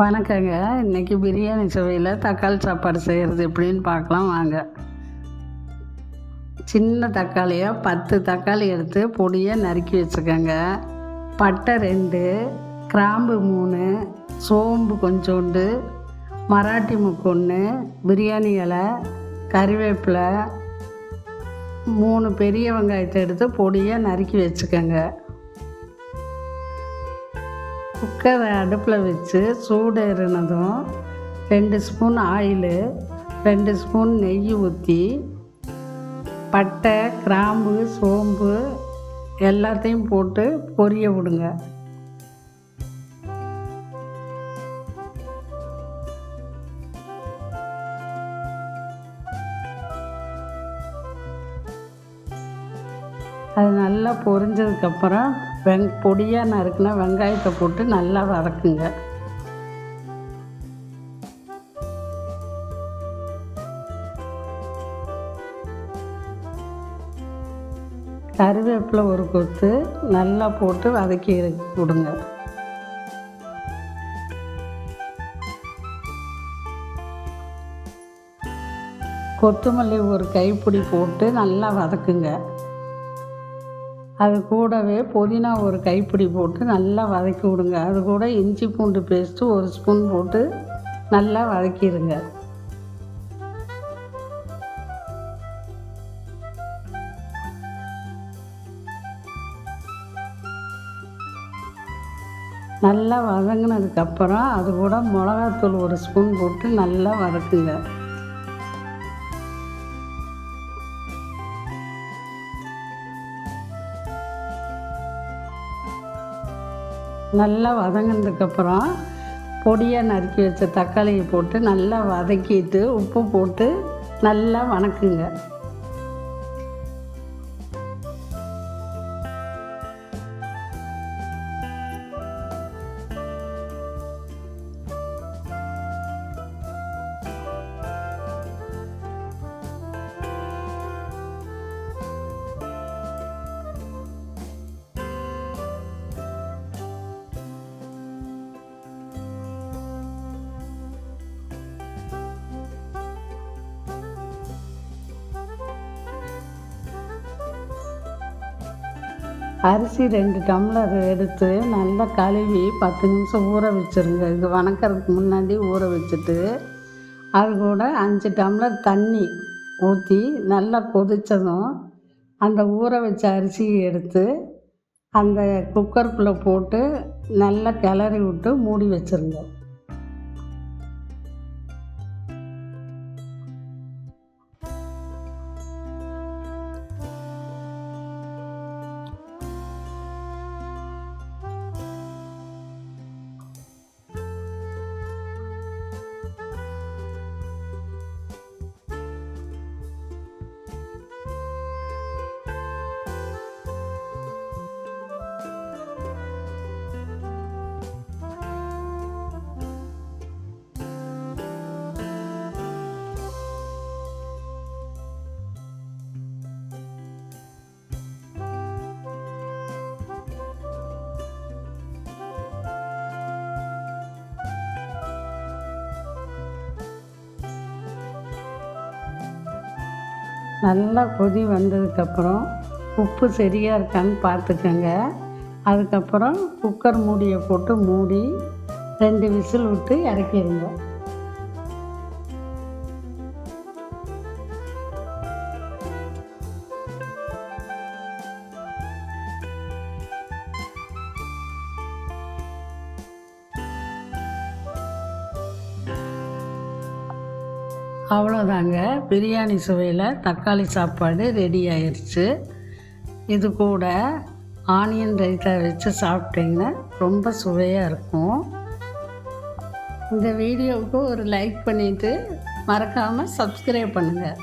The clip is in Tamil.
வணக்கங்க. இன்றைக்கி பிரியாணி சுவையில் தக்காளி சாப்பாடு செய்கிறது எப்படின்னு பார்க்கலாம் வாங்க. சின்ன தக்காளியாக 10 தக்காளி எடுத்து பொடியாக நறுக்கி வச்சுக்கோங்க. பட்டை 2, கிராம்பு 3, சோம்பு கொஞ்சோண்டு, மராட்டி முக்கு 1, பிரியாணி இலை, கறிவேப்பிலை, 3 பெரிய வெங்காயத்தை எடுத்து பொடியாக நறுக்கி வச்சுக்கோங்க. குக்கரை அடுப்பில் வச்சு சூடு ஏறினதும் 2 ஸ்பூன் ஆயிலு, 2 ஸ்பூன் நெய் ஊற்றி பட்டை, கிராம்பு, சோம்பு எல்லாத்தையும் போட்டு பொரிய விடுங்க. அது நல்லா பொரிஞ்சதுக்கப்புறம் பொடியாக நறுக்குனா வெங்காயத்தை போட்டு நல்லா வதக்குங்க. கறிவேப்பிலை ஒரு கொத்து நல்லா போட்டு வதக்கி விடுங்க. கொத்தமல்லி ஒரு கைப்பிடி போட்டு நல்லா வதக்குங்க. அது கூடவே புதினா ஒரு கைப்பிடி போட்டு நல்லா வதக்கி விடுங்க. அது கூட இஞ்சி பூண்டு பேஸ்ட்டு 1 ஸ்பூன் போட்டு நல்லா வதக்கிடுங்க. நல்லா வதங்கினதுக்கப்புறம் அது கூட மிளகாத்தூள் 1 ஸ்பூன் போட்டு நல்லா வதக்குங்க. நல்லா வதங்கினதுக்கப்புறம் பொடியாக நறுக்கி வச்ச தக்காளியை போட்டு நல்லா வதக்கிட்டு உப்பு போட்டு நல்லா வதக்குங்க. அரிசி 2 டம்ளர் எடுத்து நல்லா கழுவி 10 நிமிஷம் ஊற வச்சுருங்க. இது வணக்கிறதுக்கு முன்னாடி ஊற வச்சுட்டு அது கூட 5 டம்ளர் தண்ணி ஊற்றி நல்லா கொதித்ததும் அந்த ஊற வச்ச அரிசியை எடுத்து அந்த குக்கருக்குள்ளே போட்டு நல்லா கிளறி விட்டு மூடி வச்சுருங்க. நல்லா கொதி வந்ததுக்கப்புறம் உப்பு சரியாக இருக்கான்னு பார்த்துக்கோங்க. அதுக்கப்புறம் குக்கர் மூடியை போட்டு மூடி 2 விசில் விட்டு இறக்கிடுங்க. அவ்வளோதாங்க, பிரியாணி சுவையில் தக்காளி சாப்பாடு ரெடி ஆயிடுச்சு. இது கூட ஆனியன் ரைத்தா வச்சு சாப்பிட்டிங்கன்னா ரொம்ப சுவையாக இருக்கும். இந்த வீடியோவுக்கு ஒரு லைக் பண்ணிவிட்டு மறக்காமல் சப்ஸ்கிரைப் பண்ணுங்கள்.